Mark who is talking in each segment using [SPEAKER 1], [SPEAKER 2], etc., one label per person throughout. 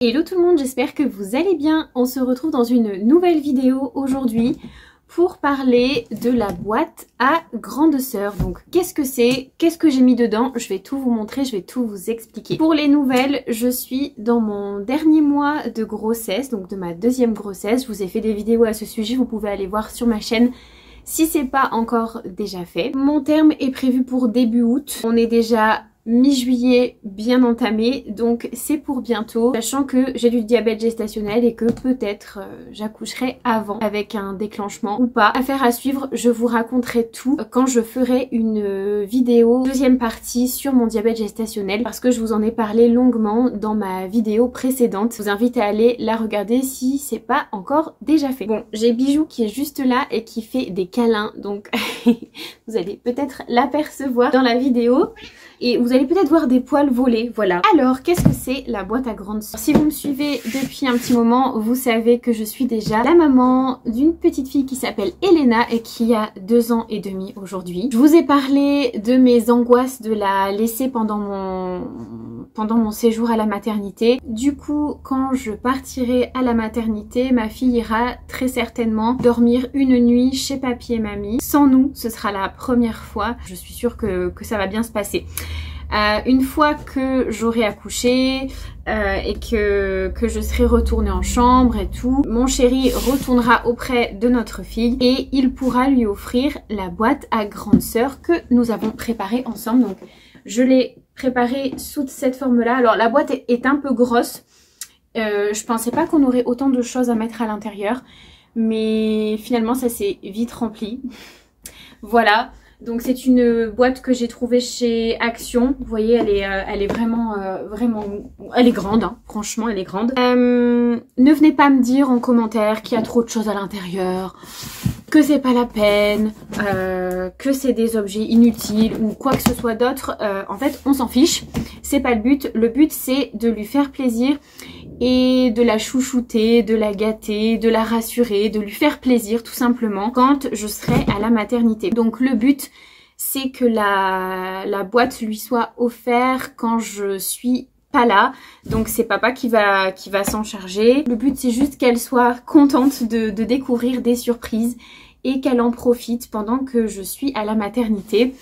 [SPEAKER 1] Hello tout le monde, j'espère que vous allez bien. On se retrouve dans une nouvelle vidéo aujourd'hui pour parler de la boîte à grande sœur. Donc qu'est-ce que c'est? Qu'est-ce que j'ai mis dedans? Je vais tout vous montrer, je vais tout vous expliquer. Pour les nouvelles, je suis dans mon dernier mois de grossesse, donc de ma deuxième grossesse. Je vous ai fait des vidéos à ce sujet, vous pouvez aller voir sur ma chaîne si c'est pas encore déjà fait. Mon terme est prévu pour début août. On est déjà mi-juillet bien entamé, donc c'est pour bientôt, sachant que j'ai du diabète gestationnel et que peut-être j'accoucherai avant avec un déclenchement ou pas. Affaire à suivre, je vous raconterai tout quand je ferai une vidéo deuxième partie sur mon diabète gestationnel parce que je vous en ai parlé longuement dans ma vidéo précédente. Je vous invite à aller la regarder si c'est pas encore déjà fait. Bon, j'ai Bijou qui est juste là et qui fait des câlins, donc vous allez peut-être l'apercevoir dans la vidéo. Et vous allez peut-être voir des poils voler, voilà. Alors, qu'est-ce que c'est la boîte à grande sœur? Si vous me suivez depuis un petit moment, vous savez que je suis déjà la maman d'une petite fille qui s'appelle Elena et qui a 2 ans et demi aujourd'hui. Je vous ai parlé de mes angoisses de la laisser pendant mon séjour à la maternité. Du coup, quand je partirai à la maternité, ma fille ira très certainement dormir une nuit chez papy et mamie. Sans nous, ce sera la première fois. Je suis sûre que ça va bien se passer. Une fois que j'aurai accouché et que je serai retournée en chambre et tout, mon chéri retournera auprès de notre fille et il pourra lui offrir la boîte à grande sœur que nous avons préparée ensemble. Donc je l'ai préparée sous cette forme-là. Alors la boîte est un peu grosse. Je pensais pas qu'on aurait autant de choses à mettre à l'intérieur, mais finalement ça s'est vite rempli. Voilà. Donc c'est une boîte que j'ai trouvée chez Action. Vous voyez, elle est vraiment, elle est grande, hein. Franchement, elle est grande. Ne venez pas me dire en commentaire qu'il y a trop de choses à l'intérieur, que c'est pas la peine, que c'est des objets inutiles ou quoi que ce soit d'autre. En fait, on s'en fiche. C'est pas le but. Le but, c'est de lui faire plaisir et de la chouchouter, de la gâter, de la rassurer, de lui faire plaisir tout simplement quand je serai à la maternité. Donc le but, c'est que la boîte lui soit offerte quand je suis pas là. Donc c'est papa qui va s'en charger. Le but, c'est juste qu'elle soit contente de découvrir des surprises et qu'elle en profite pendant que je suis à la maternité.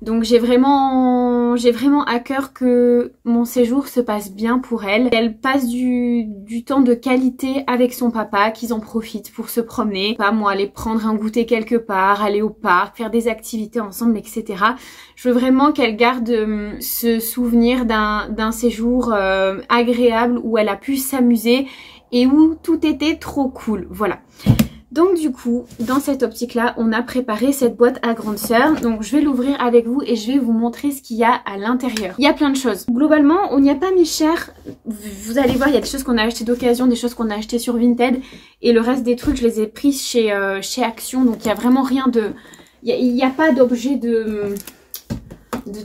[SPEAKER 1] Donc j'ai vraiment à cœur que mon séjour se passe bien pour elle. Elle passe du temps de qualité avec son papa, qu'ils en profitent pour se promener. Pas moi, aller prendre un goûter quelque part, aller au parc, faire des activités ensemble, etc. Je veux vraiment qu'elle garde ce souvenir d'un séjour agréable où elle a pu s'amuser et où tout était trop cool. Voilà. Donc du coup, dans cette optique-là, on a préparé cette boîte à grande sœur. Donc je vais l'ouvrir avec vous et je vais vous montrer ce qu'il y a à l'intérieur. Il y a plein de choses. Globalement, on n'y a pas mis cher. Vous allez voir, il y a des choses qu'on a achetées d'occasion, des choses qu'on a achetées sur Vinted. Et le reste des trucs, je les ai pris chez Action. Donc il n'y a vraiment rien de... Il n'y a pas d'objet de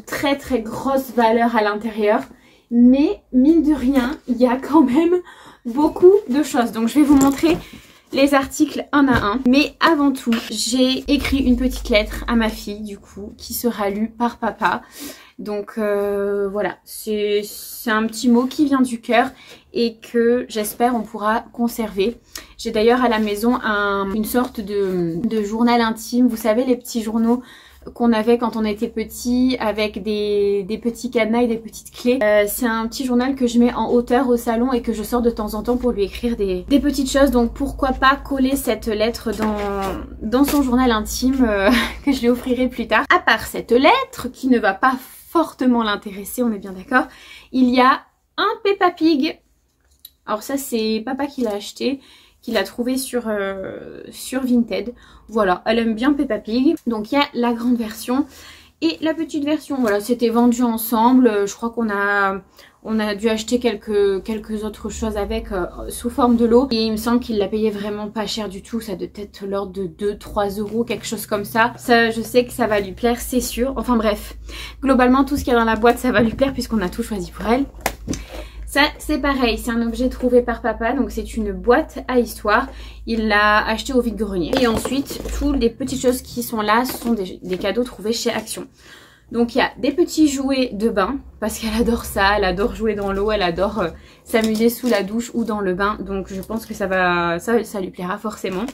[SPEAKER 1] très très grosse valeur à l'intérieur. Mais mine de rien, il y a quand même beaucoup de choses. Donc je vais vous montrer les articles un à un. Mais avant tout, j'ai écrit une petite lettre à ma fille, du coup, qui sera lue par papa. Donc voilà, c'est un petit mot qui vient du cœur et que j'espère on pourra conserver. J'ai d'ailleurs à la maison une sorte de journal intime. Vous savez, les petits journaux qu'on avait quand on était petit avec des petits cadenas et des petites clés. C'est un petit journal que je mets en hauteur au salon et que je sors de temps en temps pour lui écrire des petites choses. Donc pourquoi pas coller cette lettre dans son journal intime que je lui offrirai plus tard. À part cette lettre qui ne va pas fortement l'intéresser, on est bien d'accord, il y a un Peppa Pig. Alors ça c'est papa qui l'a acheté, qu'il a trouvé sur Vinted. Voilà, elle aime bien Peppa Pig. Donc il y a la grande version et la petite version. Voilà, c'était vendu ensemble. Je crois qu'on a dû acheter quelques autres choses avec sous forme de lot. Et il me semble qu'il l'a payé vraiment pas cher du tout. Ça doit être l'ordre de 2-3 euros, quelque chose comme ça. Ça, je sais que ça va lui plaire, c'est sûr. Enfin bref, globalement tout ce qu'il y a dans la boîte, ça va lui plaire puisqu'on a tout choisi pour elle. Ça c'est pareil, c'est un objet trouvé par papa, donc c'est une boîte à histoire. Il l'a acheté au vide-grenier. Et ensuite, toutes les petites choses qui sont là sont des cadeaux trouvés chez Action. Donc il y a des petits jouets de bain, parce qu'elle adore ça, elle adore jouer dans l'eau, elle adore s'amuser sous la douche ou dans le bain. Donc je pense que ça lui plaira forcément.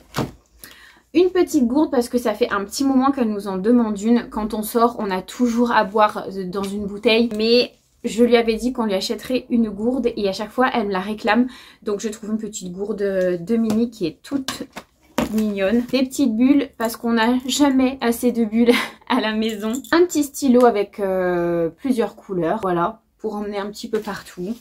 [SPEAKER 1] Une petite gourde parce que ça fait un petit moment qu'elle nous en demande une. Quand on sort, on a toujours à boire dans une bouteille. Mais je lui avais dit qu'on lui achèterait une gourde et à chaque fois, elle me la réclame. Donc je trouve une petite gourde de Mini qui est toute mignonne. Des petites bulles parce qu'on n'a jamais assez de bulles à la maison. Un petit stylo avec plusieurs couleurs, voilà, pour emmener un petit peu partout.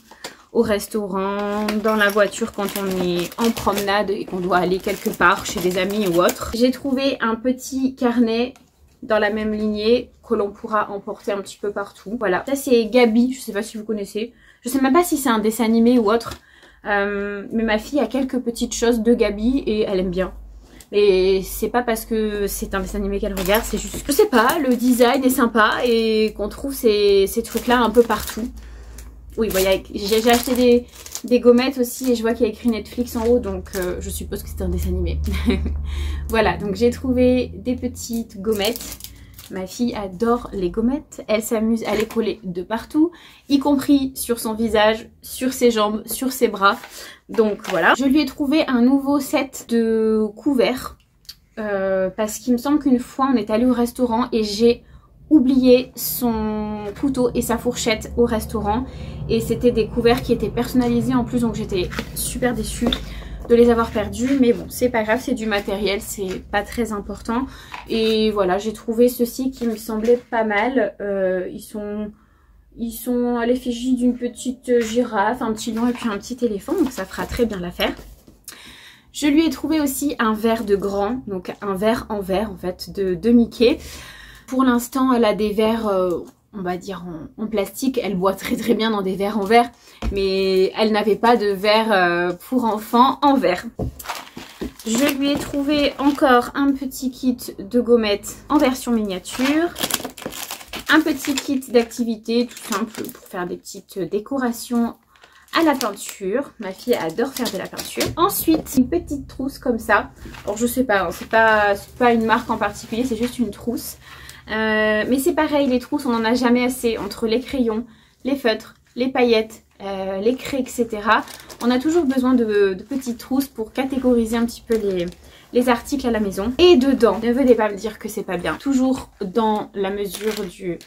[SPEAKER 1] Au restaurant, dans la voiture quand on est en promenade et qu'on doit aller quelque part chez des amis ou autre. J'ai trouvé un petit carnet dans la même lignée que l'on pourra emporter un petit peu partout. Voilà, ça c'est Gabi, je sais pas si vous connaissez. Je sais même pas si c'est un dessin animé ou autre. Mais ma fille a quelques petites choses de Gabi et elle aime bien. Et c'est pas parce que c'est un dessin animé qu'elle regarde, c'est juste, je sais pas, le design est sympa et qu'on trouve ces trucs là un peu partout. Oui, bon, j'ai acheté des gommettes aussi et je vois qu'il y a écrit Netflix en haut, donc je suppose que c'est un dessin animé. Voilà, donc j'ai trouvé des petites gommettes. Ma fille adore les gommettes, elle s'amuse à les coller de partout, y compris sur son visage, sur ses jambes, sur ses bras. Donc voilà. Je lui ai trouvé un nouveau set de couverts parce qu'il me semble qu'une fois on est allé au restaurant et j'ai oublié son couteau et sa fourchette au restaurant et c'était des couverts qui étaient personnalisés en plus, donc j'étais super déçue de les avoir perdus, mais bon c'est pas grave, c'est du matériel, c'est pas très important. Et voilà, j'ai trouvé ceux-ci qui me semblaient pas mal. Ils sont à l'effigie d'une petite girafe, un petit lion et puis un petit éléphant, donc ça fera très bien l'affaire. Je lui ai trouvé aussi un verre de grand, donc un verre en verre en fait de Mickey. Pour l'instant, elle a des verres, on va dire en plastique. Elle boit très très bien dans des verres en verre. Mais elle n'avait pas de verre pour enfants en verre. Je lui ai trouvé encore un petit kit de gommettes en version miniature. Un petit kit d'activité tout simple pour faire des petites décorations à la peinture. Ma fille adore faire de la peinture. Ensuite, une petite trousse comme ça. Alors je sais pas, hein, c'est pas une marque en particulier, c'est juste une trousse. Mais c'est pareil, les trousses on n'en a jamais assez, entre les crayons, les feutres, les paillettes, les craies, etc. On a toujours besoin de petites trousses pour catégoriser un petit peu les articles à la maison. Et dedans, ne venez pas me dire que c'est pas bien, toujours dans la mesure du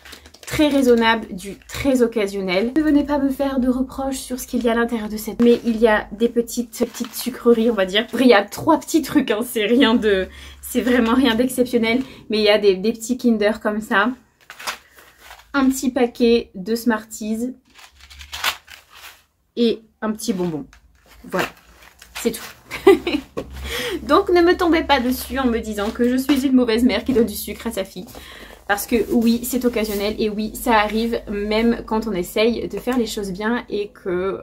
[SPEAKER 1] très raisonnable, du très occasionnel. Ne venez pas me faire de reproches sur ce qu'il y a à l'intérieur de cette... Mais il y a des petites sucreries, on va dire. Il y a 3 petits trucs, hein, c'est rien de... C'est vraiment rien d'exceptionnel, mais il y a des petits Kinder comme ça. Un petit paquet de Smarties et un petit bonbon. Voilà, c'est tout. Donc ne me tombez pas dessus en me disant que je suis une mauvaise mère qui donne du sucre à sa fille. Parce que oui, c'est occasionnel et oui, ça arrive même quand on essaye de faire les choses bien et que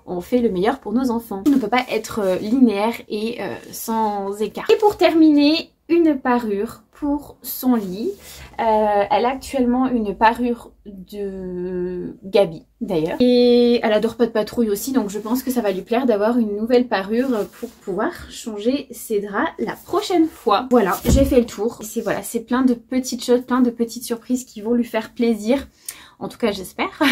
[SPEAKER 1] on fait le meilleur pour nos enfants. On ne peut pas être linéaire et sans écart. Et pour terminer, une parure pour son lit. Elle a actuellement une parure de Gabi d'ailleurs. Et elle adore Pas de Patrouille aussi, donc je pense que ça va lui plaire d'avoir une nouvelle parure pour pouvoir changer ses draps la prochaine fois. Voilà, j'ai fait le tour. C'est plein de petites choses, plein de petites surprises qui vont lui faire plaisir. En tout cas, j'espère,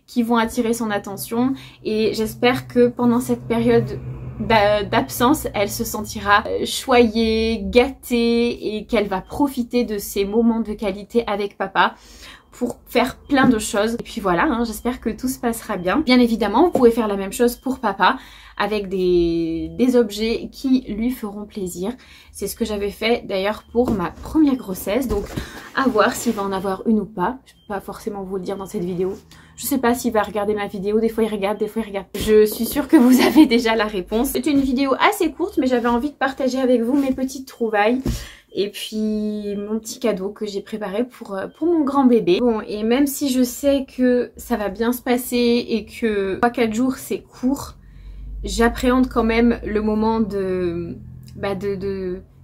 [SPEAKER 1] qui vont attirer son attention. Et j'espère que pendant cette période d'absence, elle se sentira choyée, gâtée et qu'elle va profiter de ces moments de qualité avec papa pour faire plein de choses. Et puis voilà, hein, j'espère que tout se passera bien. Bien évidemment, vous pouvez faire la même chose pour papa avec des objets qui lui feront plaisir. C'est ce que j'avais fait d'ailleurs pour ma première grossesse. Donc à voir s'il va en avoir une ou pas. Je peux pas forcément vous le dire dans cette vidéo. Je sais pas s'il va regarder ma vidéo, des fois il regarde, des fois il regarde. Je suis sûre que vous avez déjà la réponse. C'est une vidéo assez courte, mais j'avais envie de partager avec vous mes petites trouvailles. Et puis mon petit cadeau que j'ai préparé pour mon grand bébé. Bon, et même si je sais que ça va bien se passer et que 3-4 jours c'est court, j'appréhende quand même le moment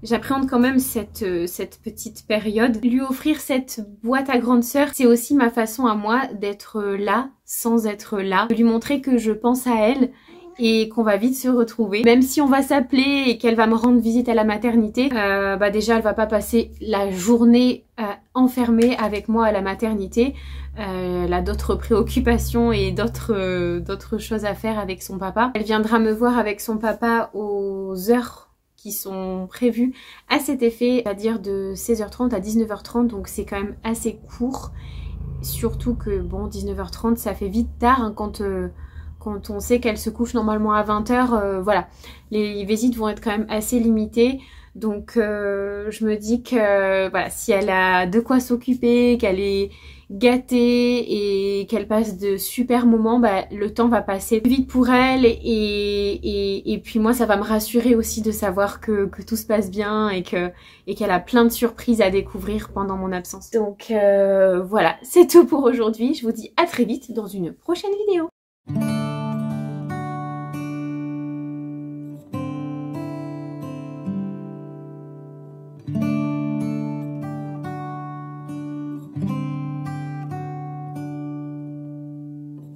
[SPEAKER 1] j'appréhende quand même cette petite période. Lui offrir cette boîte à grande sœur, c'est aussi ma façon à moi d'être là sans être là. De lui montrer que je pense à elle et qu'on va vite se retrouver. Même si on va s'appeler et qu'elle va me rendre visite à la maternité, déjà elle va pas passer la journée enfermée avec moi à la maternité. Elle a d'autres préoccupations et d'autres choses à faire avec son papa. Elle viendra me voir avec son papa aux heures qui sont prévues à cet effet, c'est-à-dire de 16h30 à 19h30, donc c'est quand même assez court. Surtout que bon, 19h30 ça fait vite tard hein, quand on sait qu'elle se couche normalement à 20h, voilà, les visites vont être quand même assez limitées. Donc je me dis que voilà, si elle a de quoi s'occuper, qu'elle est gâtée et qu'elle passe de super moments, bah, le temps va passer vite pour elle et puis moi ça va me rassurer aussi de savoir que tout se passe bien et qu'elle a plein de surprises à découvrir pendant mon absence. Donc voilà, c'est tout pour aujourd'hui. Je vous dis à très vite dans une prochaine vidéo.